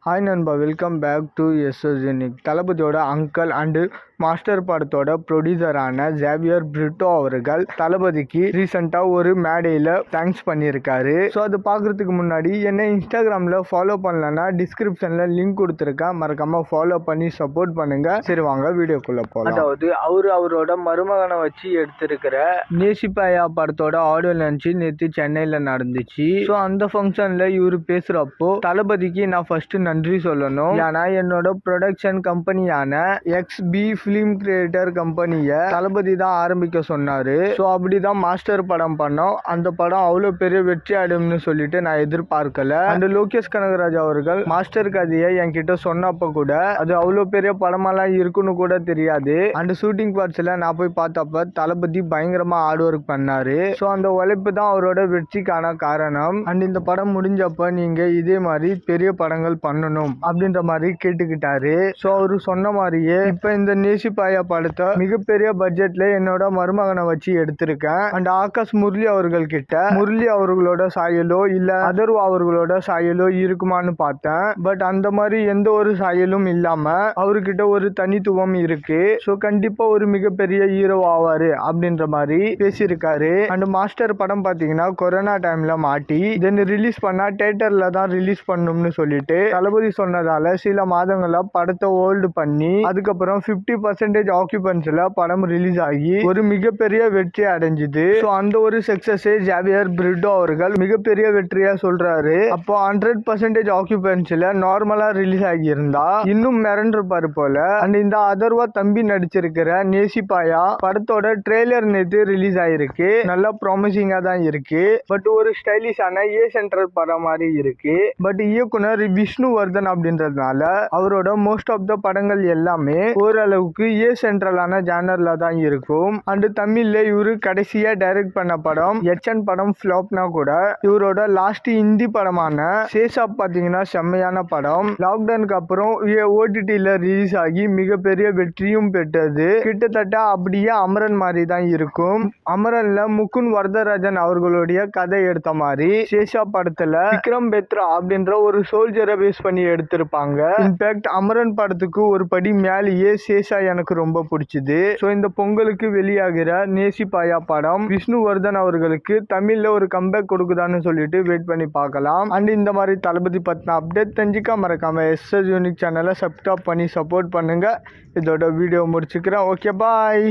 Hi நண்பா, welcome back to SS unique. தளபதியோட uncle and Master படத்தோட ப்ரொடியூசரான ஜேவியர் பிரிட்டோ அவர்கள் தளபதிக்கு ரீசெண்டாக ஒரு மேடையில் தேங்க்ஸ் பண்ணியிருக்காரு. ஸோ அது பார்க்குறதுக்கு முன்னாடி என்ன இன்ஸ்டாகிராமில் ஃபாலோ பண்ணலன்னா டிஸ்கிரிப்ஷனில் லிங்க் கொடுத்துருக்கேன், மறக்காமல் ஃபாலோ பண்ணி சப்போர்ட் பண்ணுங்க. சரி வாங்க வீடியோக்குள்ளே போகலாம். அதாவது அவரோட மருமகனை வச்சு எடுத்திருக்கிற நேசிப்பாயா படத்தோட ஆடியோ லான்ச் நேற்று சென்னையில் நடந்துச்சு. ஸோ அந்த ஃபங்க்ஷனில் இவர் பேசுகிறப்போ தளபதிக்கு நான் ஃபர்ஸ்ட் நன்றி சொல்லணும். ஏன்னா என்னோட ப்ரொடக்ஷன் கம்பெனியான XB ஃபிலிம் கிரியேட்டர் கம்பெனியை தளபதி தான் ஆரம்பிக்க சொன்னாரு. ஸோ அப்படிதான் மாஸ்டர் படம் பண்ணோம். அந்த படம் அவ்வளோ பெரிய வெற்றி அடையும்னு சொல்லிட்டு நான் எதிர்பார்க்கல. அந்த லோகேஷ் கனகராஜ் அவர்கள் மாஸ்டர் கதையை என்கிட்ட சொன்னப்ப கூட அது அவ்வளோ பெரிய படமெல்லாம் இருக்குன்னு கூட தெரியாது. அந்த ஷூட்டிங் பார்ட்ஸ்ல நான் போய் பார்த்தப்ப தளபதி பயங்கரமா ஹார்ட் ஒர்க் பண்ணாரு. ஸோ அந்த உழைப்பு தான் அவரோட வெற்றிக்கான காரணம். அண்ட் இந்த படம் முடிஞ்சப்ப நீங்க இதே மாதிரி பெரிய படங்கள் பண்ணணும் அப்படின்ற மாதிரி கேட்டுக்கிட்டாரு. ஸோ அவரு சொன்ன மாதிரியே இப்ப இந்த நேசிப்பாயா படத்தை மிகப்பெரிய பட்ஜெட்ல என்னோட மருமகனை வச்சு எடுத்திருக்கேன். அண்ட் ஆகாஷ் முரளி அவர்கள் கிட்ட முரளி அவர்களோட சாயலோ இல்ல அதர்வா அவர்களோட சாயலோ இருக்குமான்னு பார்த்தேன். பட் அந்த மாதிரி எந்த ஒரு சாயலும் இல்லாம அவர்கிட்ட ஒரு தனித்துவம் இருக்கு. ஸோ கண்டிப்பா ஒரு மிகப்பெரிய ஹீரோ ஆவாரு அப்படின்ற மாதிரி பேசியிருக்காரு. அண்ட் மாஸ்டர் படம் பாத்தீங்கன்னா கொரோனா டைம்ல மாட்டி தென் ரிலீஸ் பண்ணா தியேட்டர்ல தான் ரிலீஸ் பண்ணணும்னு சொல்லிட்டு தளபதி சொன்னதால சில மாதங்களா படத்தை ஹோல்டு பண்ணி அதுக்கப்புறம் 50% ஆக்குபென்சில படம் ரிலீஸ் ஆகி ஒரு மிகப்பெரிய வெற்றி அடைஞ்சுது. ஸோ அந்த ஒரு சக்சஸே ஜேவியர் பிரிட்டோ அவர்கள் மிகப்பெரிய வெற்றியா சொல்றாரு. அப்போ 100% ஆக்குபென்சில நார்மலா ரிலீஸ் ஆகி இருந்தா இன்னும் மிரண்டிருப்பாரு போல. அண்ட் இந்த அதர்வா தம்பி நடிச்சிருக்கிற நேசிப்பாயா படத்தோட ட்ரெய்லர் நேற்று ரிலீஸ் ஆயிருக்கு. நல்லா ப்ராமிசிங்கா தான் இருக்கு. பட் ஒரு ஸ்டைலிஷான ஏ சென்ட்ரல் படம் மாதிரி இருக்கு. பட் இயக்குனர் விஷ்ணுவர்தன் அப்படின்றதுனால அவரோட மோஸ்ட் ஆஃப் த படங்கள் எல்லாமே ஓரளவுக்கு ஏ சென்ட்ரலான ஜானர்ல தான் இருக்கும். அண்ட் தமிழ்ல இவரு கடைசியா டைரக்ட் பண்ண படம் எச்சன் படம் ஃபிளாப்னா கூட இவரோட லாஸ்ட் ஹிந்தி படமான சேஷாப் பாத்தீங்கன்னா செம்மையான படம். லாக்டவுனுக்கு அப்புறம் OTTல ரிலீஸ் ஆகி மிகப்பெரிய வெற்றியும் பெற்றது. கிட்டத்தட்ட அப்படியே அமரன் மாதிரி தான் இருக்கும். அமரன்ல முகுந்த் வரதராஜன் அவர்களுடைய கதை எடுத்த மாதிரி சேஷாப் படத்துல விக்ரம் பெத்ரா அப்படின்ற ஒரு சோல்ஜரை பேஸ் பண்ணி எடுத்திருப்பாங்க. இன்ஃபேக்ட் அமரன் படத்துக்கு ஒரு படி மேலேயே சேஷா எனக்கு ரொம்ப பிடிச்சது. ஸோ இந்த பொங்கலுக்கு வெளியாகிற நேசிப்பாயா படம் விஷ்ணுவர்தன் அவர்களுக்கு தமிழ்ல ஒரு கம்பேக் கொடுக்குதான்னு சொல்லிட்டு வெயிட் பண்ணி பார்க்கலாம். அண்ட் இந்த மாதிரி தளபதி பத்தின அப்டேட் தெரிஞ்சுக்க மறக்காம எஸ்எஸ் யூனிக் சேனலை சப்ஸ்கிரைப் பண்ணி சப்போர்ட் பண்ணுங்க. இதோட வீடியோ முடிச்சுக்கிறேன். ஓகே, பாய்.